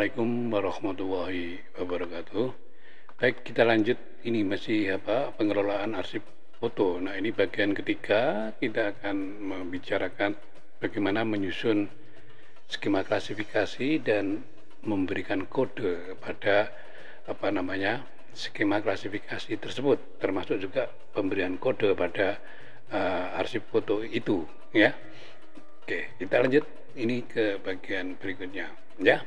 Assalamualaikum warahmatullahi wabarakatuh. Baik, kita lanjut. Ini masih pengelolaan arsip foto. Nah, ini bagian ketiga. Kita akan membicarakan bagaimana menyusun skema klasifikasi dan memberikan kode pada skema klasifikasi tersebut, termasuk juga pemberian kode pada arsip foto itu, ya. Oke, kita lanjut ini ke bagian berikutnya, ya.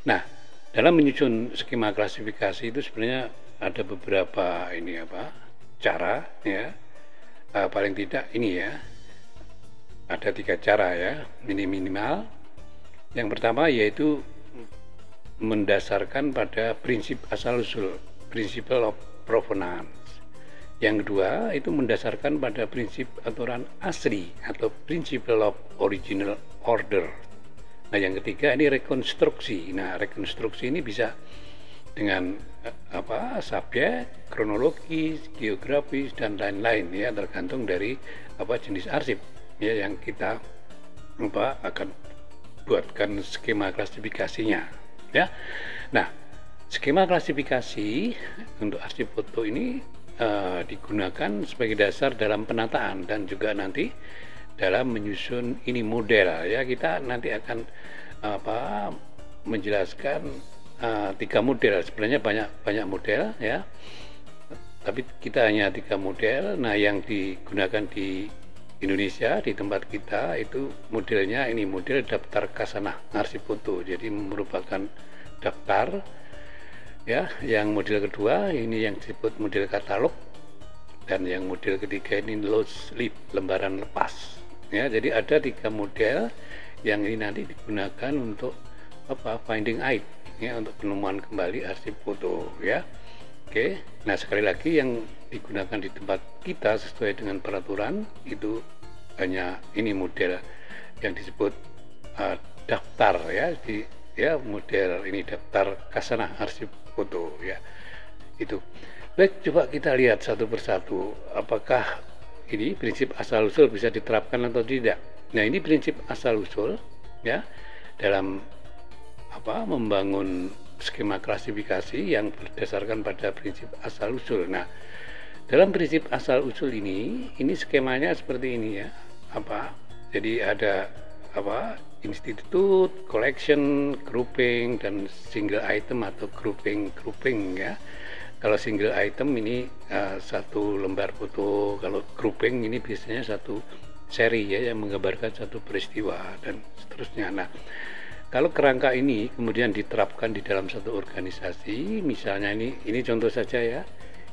Nah, dalam menyusun skema klasifikasi itu sebenarnya ada beberapa cara, ya. Paling tidak ini ya, ada 3 cara ya, minimal. Yang pertama yaitu mendasarkan pada prinsip asal-usul, principle of provenance. Yang kedua itu mendasarkan pada prinsip aturan asli atau principle of original order. Nah, yang ketiga ini rekonstruksi. Nah, rekonstruksi ini bisa dengan subjek, kronologis, geografis dan lain-lain ya, tergantung dari jenis arsip ya yang kita akan buatkan skema klasifikasinya ya. Nah, skema klasifikasi untuk arsip foto ini digunakan sebagai dasar dalam penataan dan juga nanti dalam menyusun ini model ya. Kita nanti akan menjelaskan 3 model. Sebenarnya banyak model ya, tapi kita hanya 3 model. Nah, yang digunakan di Indonesia di tempat kita itu modelnya ini model daftar kasanah arsip foto. Jadi merupakan daftar ya. Yang model kedua ini yang disebut model katalog, dan yang model ketiga ini loose leaf, lembaran lepas ya. Jadi ada 3 model yang ini nanti digunakan untuk finding aid ya, untuk penemuan kembali arsip foto ya. Oke, nah sekali lagi yang digunakan di tempat kita sesuai dengan peraturan itu hanya ini model yang disebut daftar ya, model ini daftar kasanah arsip foto ya. Itu. Baik, coba kita lihat satu persatu apakah ini prinsip asal-usul bisa diterapkan atau tidak. Nah, ini prinsip asal-usul ya dalam membangun skema klasifikasi yang berdasarkan pada prinsip asal-usul. Nah, dalam prinsip asal-usul ini skemanya seperti ini ya. Jadi ada institut, collection, grouping dan single item atau grouping ya. Kalau single item ini satu lembar foto, kalau grouping ini biasanya satu seri ya yang menggambarkan satu peristiwa dan seterusnya. Nah, kalau kerangka ini kemudian diterapkan di dalam satu organisasi, misalnya ini contoh saja ya.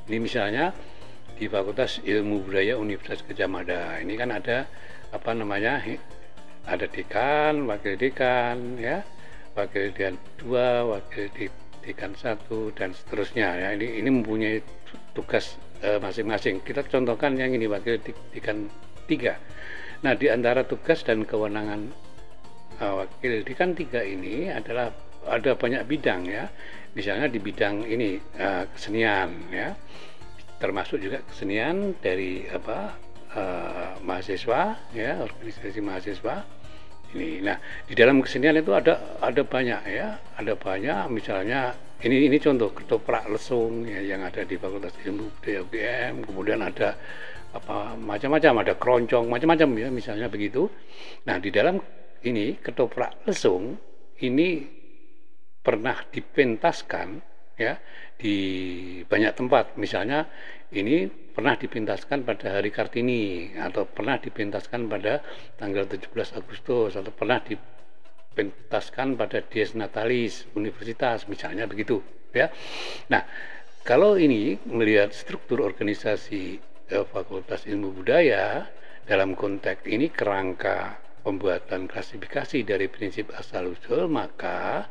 Ini misalnya di Fakultas Ilmu Budaya Universitas Gadjah Mada. Ini kan ada ada dekan, wakil dekan ya, wakil dekan 2, wakil dekan 1 dan seterusnya ya. Ini mempunyai tugas masing-masing. Kita contohkan yang ini wakil dekan 3. Nah, di antara tugas dan kewenangan wakil dekan 3 ini adalah ada banyak bidang ya. Misalnya di bidang ini kesenian ya, termasuk juga kesenian dari mahasiswa ya, organisasi mahasiswa ini. Nah, di dalam kesenian itu ada banyak ya, ada banyak. Misalnya ini contoh ketoprak lesung ya, yang ada di Fakultas Ilmu Budaya UGM. Kemudian ada macam-macam, ada keroncong macam-macam ya, misalnya begitu. Nah, di dalam ini ketoprak lesung ini pernah dipentaskan ya di banyak tempat. Misalnya ini pernah dipentaskan pada Hari Kartini, atau pernah dipentaskan pada tanggal 17 Agustus, atau pernah dipentaskan pada Dies Natalis Universitas, misalnya begitu ya. Nah, kalau ini melihat struktur organisasi Fakultas Ilmu Budaya dalam konteks ini kerangka pembuatan klasifikasi dari prinsip asal-usul, maka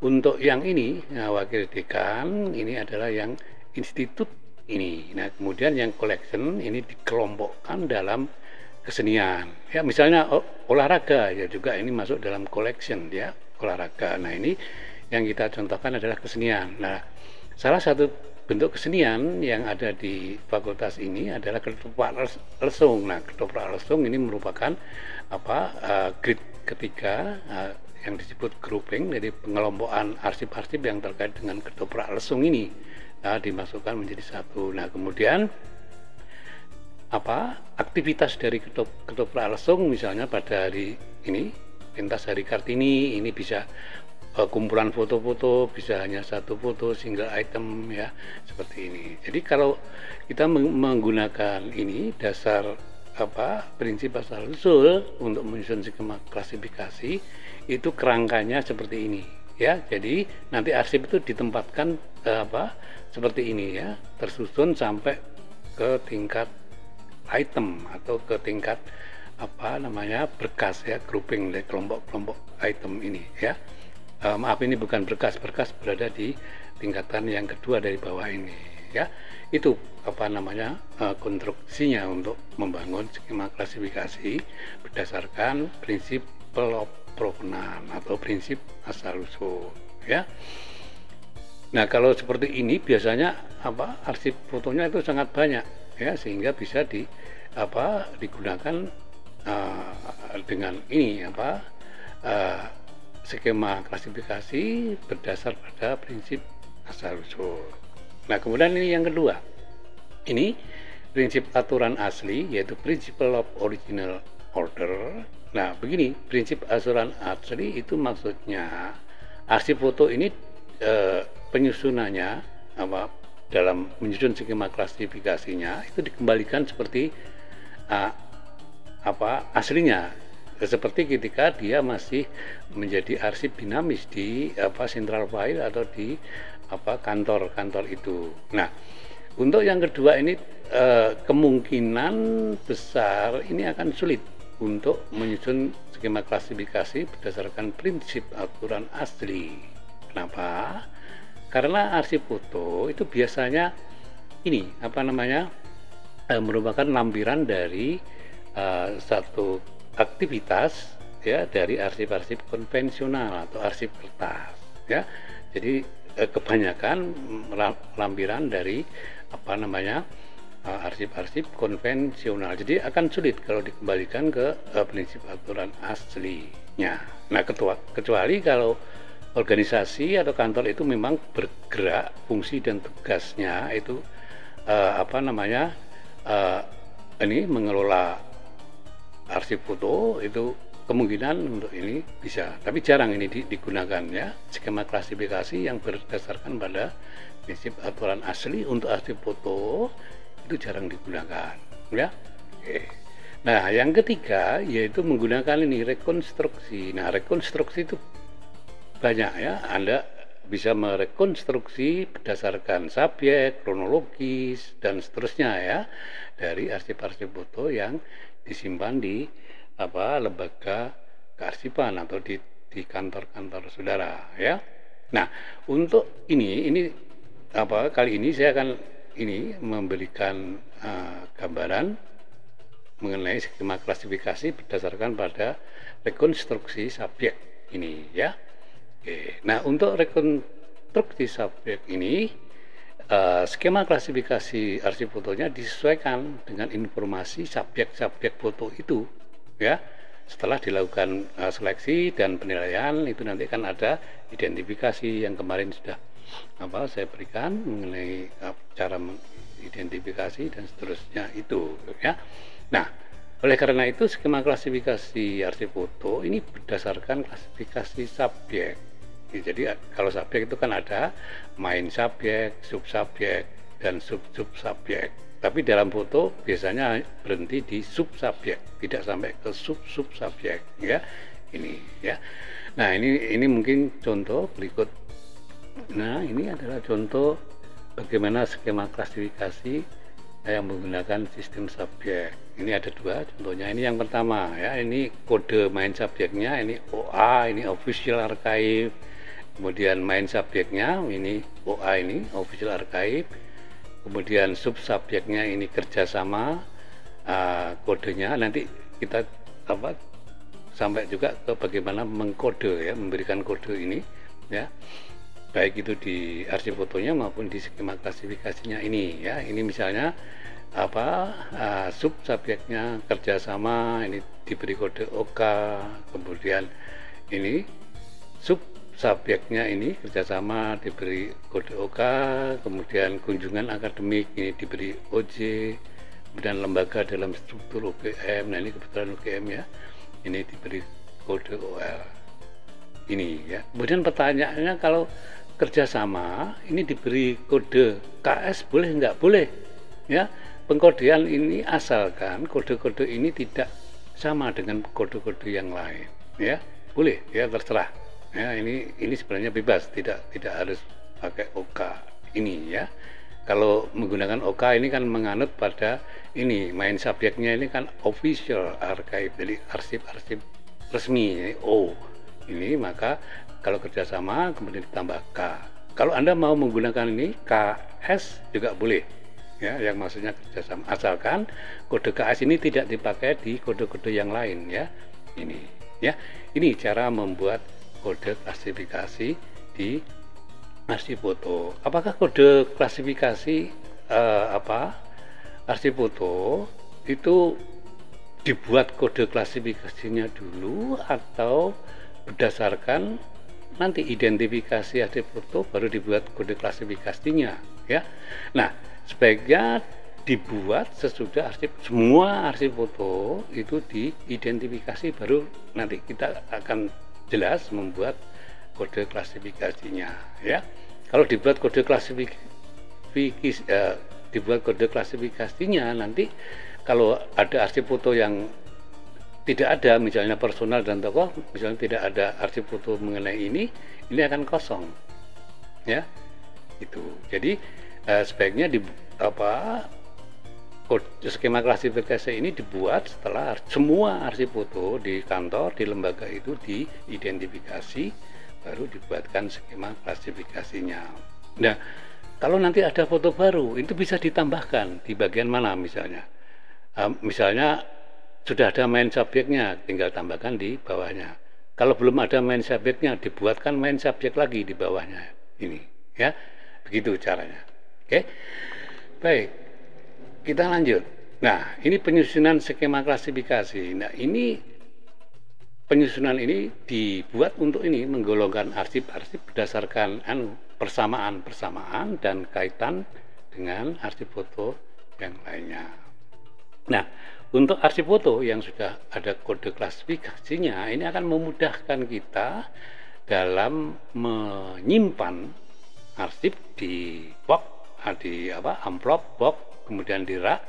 untuk yang ini wakil dekan ini adalah yang institut ini. Nah, kemudian yang collection ini dikelompokkan dalam kesenian ya, misalnya olahraga ya, juga ini masuk dalam collection ya, olahraga. Nah, ini yang kita contohkan adalah kesenian. Nah, salah satu bentuk kesenian yang ada di fakultas ini adalah ketoprak lesung. Nah, ketoprak lesung ini merupakan grade ketiga yang disebut grouping, jadi pengelompokan arsip-arsip yang terkait dengan ketoprak lesung ini dimasukkan menjadi satu. Nah, kemudian aktivitas dari ketoprak lesung misalnya pada hari ini, pentas hari Kartini, ini bisa kumpulan foto-foto, bisa hanya satu foto single item ya, seperti ini. Jadi kalau kita menggunakan ini dasar prinsip asal usul untuk menyusun skema klasifikasi, itu kerangkanya seperti ini ya. Jadi nanti arsip itu ditempatkan seperti ini ya, tersusun sampai ke tingkat item atau ke tingkat berkas ya, grouping dari kelompok-kelompok item ini ya. Maaf, ini bukan berkas berada di tingkatan yang kedua dari bawah ini ya. Itu konstruksinya untuk membangun skema klasifikasi berdasarkan prinsip provenance atau prinsip asal usul ya. Nah, kalau seperti ini biasanya arsip fotonya itu sangat banyak ya, sehingga bisa digunakan dengan ini skema klasifikasi berdasar pada prinsip asal usul. Nah, kemudian ini yang kedua, ini prinsip aturan asli, yaitu principle of original order. Nah, begini, prinsip aturan asli itu maksudnya arsip foto ini penyusunannya dalam menyusun skema klasifikasinya itu dikembalikan seperti aslinya, seperti ketika dia masih menjadi arsip dinamis di central file atau di kantor-kantor itu. Nah, untuk yang kedua ini kemungkinan besar ini akan sulit untuk menyusun skema klasifikasi berdasarkan prinsip aturan asli. Kenapa? Karena arsip foto itu biasanya ini merupakan lampiran dari satu aktivitas ya dari arsip-arsip konvensional atau arsip kertas ya. Jadi kebanyakan lampiran dari arsip-arsip konvensional. Jadi akan sulit kalau dikembalikan ke prinsip aturan aslinya. Nah, kecuali kalau organisasi atau kantor itu memang bergerak, fungsi dan tugasnya itu ini mengelola arsip foto, itu kemungkinan untuk ini bisa, tapi jarang ini digunakan ya. Skema klasifikasi yang berdasarkan pada prinsip aturan asli untuk arsip foto itu jarang digunakan ya. Oke. Nah, yang ketiga yaitu menggunakan ini rekonstruksi. Nah, rekonstruksi itu banyak ya, Anda bisa merekonstruksi berdasarkan subjek, kronologis dan seterusnya ya, dari arsip-arsip foto yang disimpan di lembaga kearsipan atau di kantor-kantor saudara ya. Nah, untuk ini kali ini saya akan memberikan gambaran mengenai skema klasifikasi berdasarkan pada rekonstruksi subjek ini ya. Oke. Nah, untuk rekonstruksi subjek ini skema klasifikasi arsip fotonya disesuaikan dengan informasi subjek-subjek foto itu ya. Setelah dilakukan seleksi dan penilaian, itu nanti kan ada identifikasi yang kemarin sudah saya berikan mengenai cara mengidentifikasi dan seterusnya itu ya. Nah, oleh karena itu skema klasifikasi arsip foto ini berdasarkan klasifikasi subjek. Jadi kalau subjek itu kan ada main subjek, subsubjek, dan sub-subjek. Tapi dalam foto biasanya berhenti di subsubjek, tidak sampai ke sub-subjek ya. Ini ya. Nah, ini mungkin contoh berikut. Nah, ini adalah contoh bagaimana skema klasifikasi yang menggunakan sistem subjek. Ini ada dua contohnya. Ini yang pertama ya, ini kode main subjeknya, ini OA, ini official archive. Kemudian main subjeknya ini OA, ini official archive. Kemudian sub subjeknya ini kerjasama, kodenya nanti kita sampai juga ke bagaimana mengkode ya, memberikan kode ini ya, baik itu di arsip fotonya maupun di skema klasifikasinya ini ya. Ini misalnya sub subjeknya kerjasama, ini diberi kode OK. Kemudian ini sub subjeknya ini kerjasama diberi kode OK, kemudian kunjungan akademik ini diberi OJ, kemudian lembaga dalam struktur UGM, nah ini kebetulan UGM ya, ini diberi kode OL ini ya. Kemudian pertanyaannya, kalau kerjasama ini diberi kode KS boleh nggak? Boleh ya. Pengkodean ini asalkan kode-kode ini tidak sama dengan kode-kode yang lain ya, boleh ya, terserah ya. Ini sebenarnya bebas, tidak harus pakai OK ini ya. Kalau menggunakan OK ini kan menganut pada ini, main subjeknya ini kan official archive, jadi arsip-arsip resmi ya. Ini maka kalau kerjasama kemudian ditambah K. Kalau Anda mau menggunakan ini KS juga boleh ya, yang maksudnya kerjasama, asalkan kode KS ini tidak dipakai di kode-kode yang lain ya. Ini ya, ini cara membuat kode klasifikasi di arsip foto. Apakah kode klasifikasi arsip foto itu dibuat kode klasifikasinya dulu, atau berdasarkan nanti identifikasi arsip foto baru dibuat kode klasifikasinya ya. Nah, sebaiknya dibuat sesudah semua arsip foto itu diidentifikasi, baru nanti kita akan jelas membuat kode klasifikasinya ya. Kalau dibuat kode klasifikasinya nanti kalau ada arsip foto yang tidak ada, misalnya personal dan tokoh, misalnya tidak ada arsip foto mengenai ini akan kosong ya. Itu jadi sebaiknya skema klasifikasi ini dibuat setelah semua arsip foto di kantor, di lembaga itu diidentifikasi, baru dibuatkan skema klasifikasinya. Nah, kalau nanti ada foto baru, itu bisa ditambahkan di bagian mana misalnya? Misalnya sudah ada main subjeknya, tinggal tambahkan di bawahnya. Kalau belum ada main subjeknya, dibuatkan main subjek lagi di bawahnya. Ini ya, begitu caranya. Oke, baik, kita lanjut. Nah, ini penyusunan skema klasifikasi. Nah, ini penyusunan ini dibuat untuk ini menggolongkan arsip-arsip berdasarkan persamaan dan kaitan dengan arsip foto yang lainnya. Nah, untuk arsip foto yang sudah ada kode klasifikasinya, ini akan memudahkan kita dalam menyimpan arsip di box, amplop, box, kemudian di rak,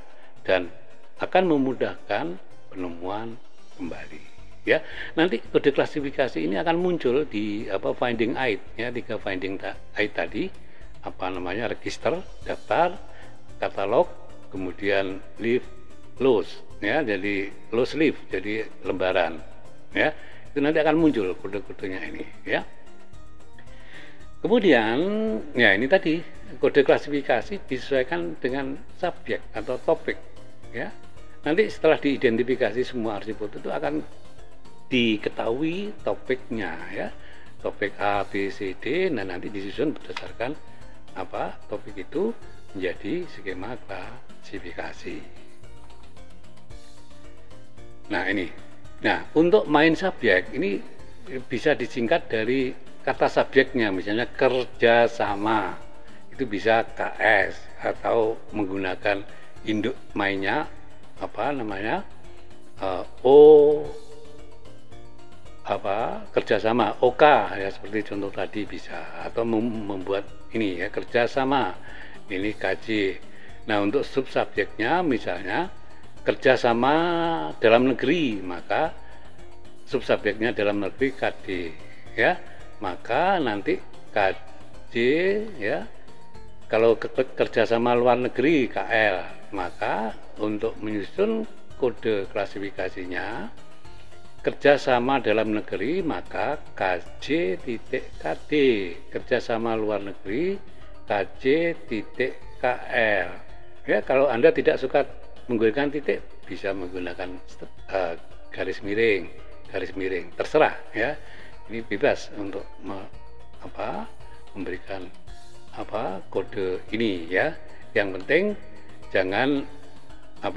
dan akan memudahkan penemuan kembali ya. Nanti kode klasifikasi ini akan muncul di finding aid ya, 3 finding aid tadi, register, daftar, katalog, kemudian leaf, loss ya, jadi loss leaf, jadi lembaran ya. Itu nanti akan muncul kode-kodenya ini ya. Kemudian ya, ini tadi kode klasifikasi disesuaikan dengan subjek atau topik ya. Nanti setelah diidentifikasi semua arsip foto itu akan diketahui topiknya ya, topik A, B, C, D. Nah, nanti disusun berdasarkan topik itu menjadi skema klasifikasi. Nah, ini. Nah, untuk main subjek ini bisa disingkat dari kata subjeknya, misalnya kerjasama, itu bisa KS, atau menggunakan induk mainnya kerjasama, OK ya, seperti contoh tadi bisa, atau membuat ini ya, kerjasama ini KJ. Nah, untuk sub subjeknya misalnya kerjasama dalam negeri, maka sub subjeknya dalam negeri KD ya. Maka nanti KJ ya, kalau kerjasama luar negeri KL, maka untuk menyusun kode klasifikasinya kerjasama dalam negeri maka KJ.KD, kerjasama luar negeri KJ.KL ya. Kalau Anda tidak suka menggunakan titik, bisa menggunakan garis miring, terserah ya. Ini bebas untuk memberikan kode ini ya. Yang penting jangan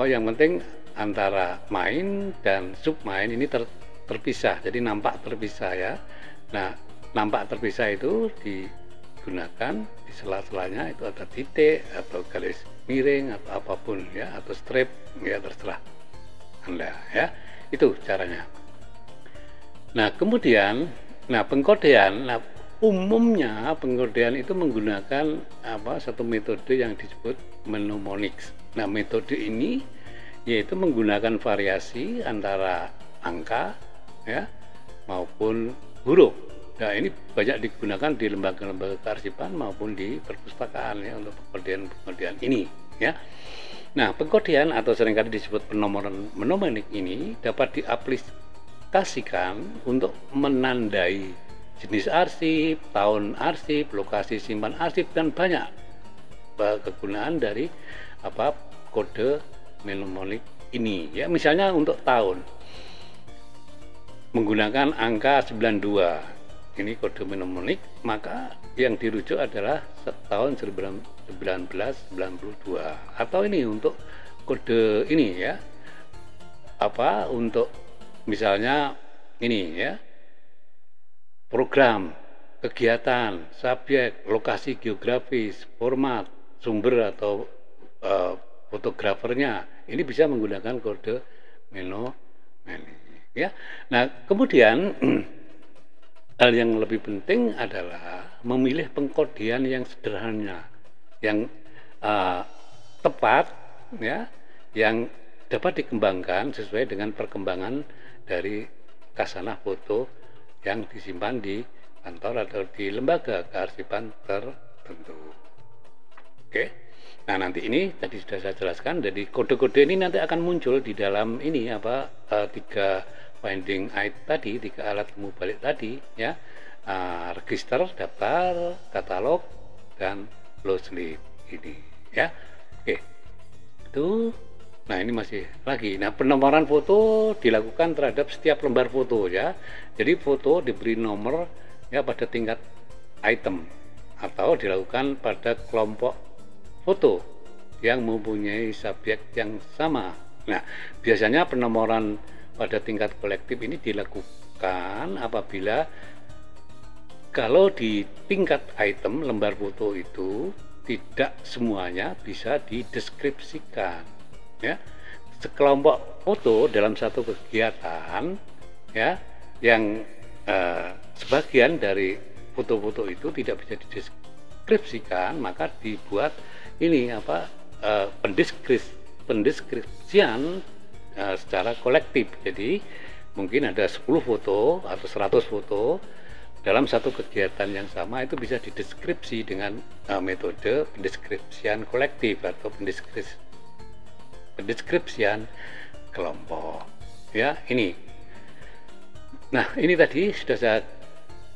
yang penting antara main dan sub main ini terpisah, jadi nampak terpisah ya. Nah, nampak terpisah itu digunakan di sela-selanya itu ada titik atau garis miring atau apapun ya, atau strip ya, terserah Anda ya. Itu caranya. Nah, kemudian pengkodean, umumnya pengkodean itu menggunakan satu metode yang disebut mnemonics. Nah, metode ini yaitu menggunakan variasi antara angka ya maupun huruf. Nah, ini banyak digunakan di lembaga-lembaga kearsipan maupun di perpustakaan ya untuk pengkodean ini ya. Nah, pengkodean atau seringkali disebut penomoran mnemonik ini dapat diaplikasikan untuk menandai jenis arsip, tahun arsip, lokasi simpan arsip, dan banyak kegunaan dari kode mnemonik ini ya. Misalnya untuk tahun menggunakan angka 92, ini kode mnemonik, maka yang dirujuk adalah tahun 1992. Atau ini untuk kode ini ya, untuk misalnya ini ya, program, kegiatan, subjek, lokasi geografis, format, sumber atau fotografernya, ini bisa menggunakan kode mnemonik ya. Nah, kemudian hal yang lebih penting adalah memilih pengkodean yang sederhana, yang tepat ya, yang dapat dikembangkan sesuai dengan perkembangan dari khasanah foto yang disimpan di kantor atau di lembaga kearsipan tertentu. Oke. Nah, nanti ini tadi sudah saya jelaskan, jadi kode-kode ini nanti akan muncul di dalam ini tiga finding aid tadi, 3 alat temu balik tadi ya, register, daftar, katalog, dan low slip ini ya. Oke, itu. Nah, ini masih lagi. Nah, penomoran foto dilakukan terhadap setiap lembar foto ya. Jadi foto diberi nomor ya pada tingkat item atau dilakukan pada kelompok foto yang mempunyai subjek yang sama. Nah, biasanya penomoran pada tingkat kolektif ini dilakukan apabila kalau di tingkat item lembar foto itu tidak semuanya bisa dideskripsikan ya. Sekelompok foto dalam satu kegiatan ya, yang sebagian dari foto-foto itu tidak bisa dideskripsikan, maka dibuat ini pendeskripsian secara kolektif. Jadi mungkin ada 10 foto atau 100 foto dalam satu kegiatan yang sama, itu bisa dideskripsi dengan metode pendeskripsian kolektif atau pendeskripsian kelompok ya. Ini ini tadi sudah saya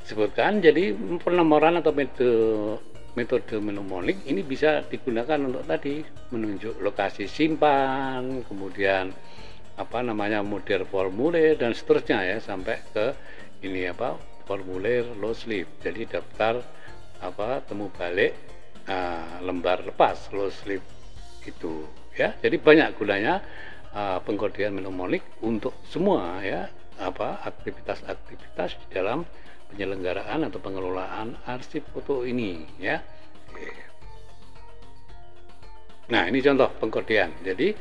sebutkan. Jadi penomoran atau metode mnemonik ini bisa digunakan untuk tadi menunjuk lokasi simpan, kemudian model formulir dan seterusnya ya, sampai ke ini formulir low slip. Jadi daftar temu balik lembar lepas low slip itu ya. Jadi banyak gunanya pengkodean mnemonik untuk semua ya aktivitas-aktivitas di dalam penyelenggaraan atau pengelolaan arsip foto ini ya. Oke. Nah, ini contoh pengkodean. Jadi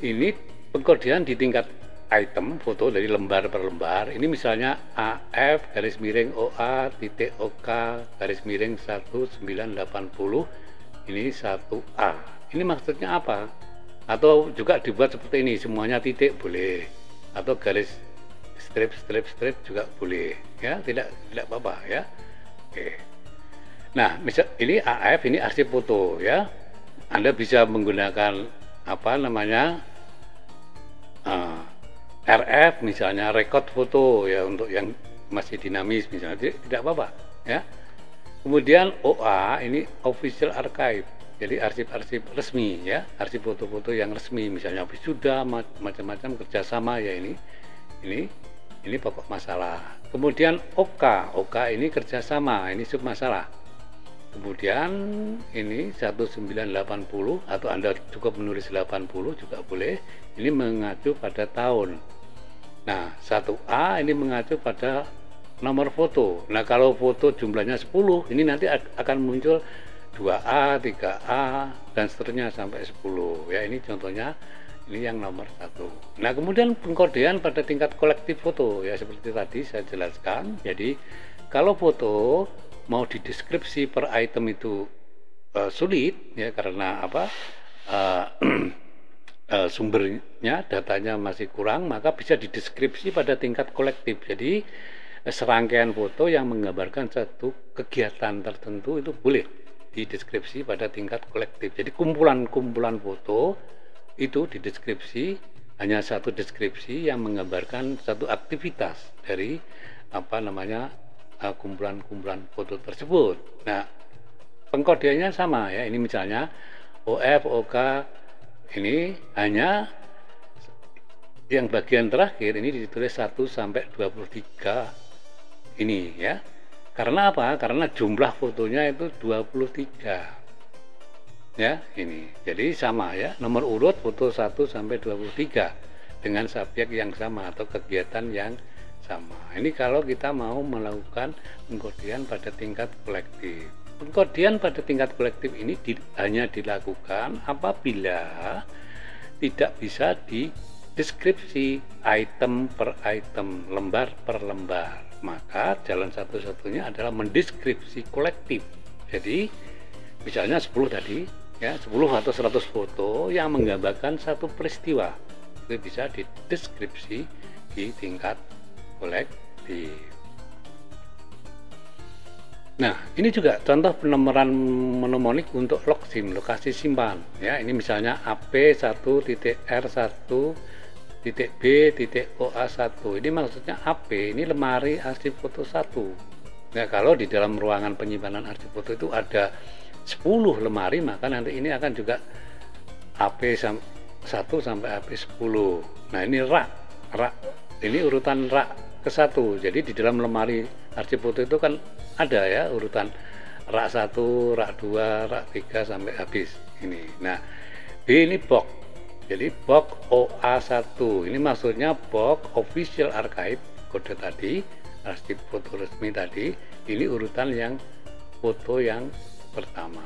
ini pengkodean di tingkat item foto dari lembar per lembar. Ini misalnya AF garis miring OA titik OK garis miring 1980, ini 1A. Ini maksudnya apa? Atau juga dibuat seperti ini, semuanya titik boleh, atau garis strip juga boleh ya, tidak apa-apa ya. Oke. Nah, misal ini AF, ini arsip foto ya. Anda bisa menggunakan RF misalnya, record foto ya, untuk yang masih dinamis misalnya, tidak apa-apa ya. Kemudian OA ini official archive, jadi arsip-arsip resmi ya, arsip foto-foto yang resmi, misalnya wisuda, macam-macam kerjasama ya. Ini pokok masalah. Kemudian OK ini kerjasama, ini sub masalah. Kemudian ini 1980, atau Anda cukup menulis 80 juga boleh, ini mengacu pada tahun. Nah, 1A ini mengacu pada nomor foto. Nah, kalau foto jumlahnya 10, ini nanti akan muncul 2A, 3A, dan seterusnya sampai 10. Ya, ini contohnya, ini yang nomor 1. Nah, kemudian pengkodean pada tingkat kolektif foto, ya seperti tadi saya jelaskan. Jadi, kalau foto mau dideskripsi per item itu sulit, ya karena apa? Sumbernya, datanya masih kurang, maka bisa dideskripsi pada tingkat kolektif. Jadi serangkaian foto yang menggambarkan satu kegiatan tertentu itu boleh dideskripsi pada tingkat kolektif. Jadi kumpulan-kumpulan foto itu dideskripsi, hanya satu deskripsi yang menggambarkan satu aktivitas dari kumpulan-kumpulan foto tersebut. Nah, pengkodeannya sama ya. Ini misalnya OF, OK, ini hanya yang bagian terakhir ini ditulis 1 sampai 23 ini ya. Karena apa? Karena jumlah fotonya itu 23. Ya, ini. Jadi sama ya, nomor urut foto 1 sampai 23 dengan subjek yang sama atau kegiatan yang sama. Ini kalau kita mau melakukan pengkodean pada tingkat kolektif. Pengkodean pada tingkat kolektif ini hanya dilakukan apabila tidak bisa dideskripsi item per item, lembar per lembar. Maka jalan satu-satunya adalah mendeskripsi kolektif. Jadi misalnya 10 tadi, ya 10 atau 100 foto yang menggambarkan satu peristiwa, itu bisa dideskripsi di tingkat kolektif. Nah, ini juga contoh penomoran mnemonik untuk log SIM, lokasi simpan. Ya, ini misalnya AP1.R1.B.OA1. Ini maksudnya AP, ini lemari arsip foto 1. Nah, kalau di dalam ruangan penyimpanan arsip foto itu ada 10 lemari, maka nanti ini akan juga AP1 sampai AP10. Nah, ini rak. Ini urutan rak ke-1. Jadi di dalam lemari arsip foto itu kan ada ya urutan rak 1, rak 2, rak 3 sampai habis ini. Nah, B ini box. Jadi box OA1. Ini maksudnya box official archive kode tadi, arsip foto resmi tadi. Ini urutan yang foto yang pertama.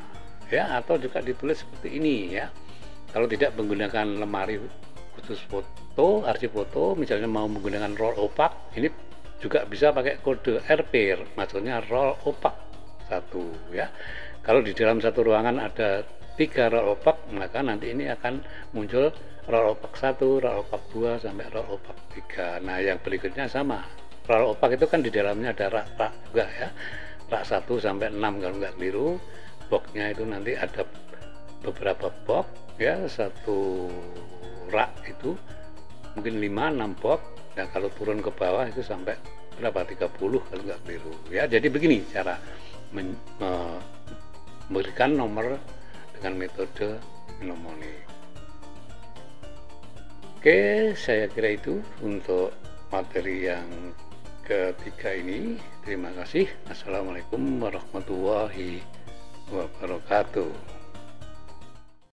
Ya, atau juga ditulis seperti ini ya. Kalau tidak menggunakan lemari khusus foto, arsip foto, misalnya mau menggunakan roll opak, ini juga bisa pakai kode RP, maksudnya roll opak 1 ya. Kalau di dalam satu ruangan ada 3 roll opak, maka nanti ini akan muncul roll opak 1, roll opak 2 sampai roll opak 3. Nah, yang berikutnya sama. Roll opak itu kan di dalamnya ada rak juga ya. Rak 1 sampai 6 kalau nggak keliru. Boxnya itu nanti ada beberapa box ya, satu rak itu mungkin 5-6 box. Nah, kalau turun ke bawah itu sampai berapa? 30 kalau nggak keliru ya. Jadi begini cara memberikan nomor dengan metode mnemonik. Oke, saya kira itu untuk materi yang ketiga ini. Terima kasih. Assalamualaikum warahmatullahi wabarakatuh.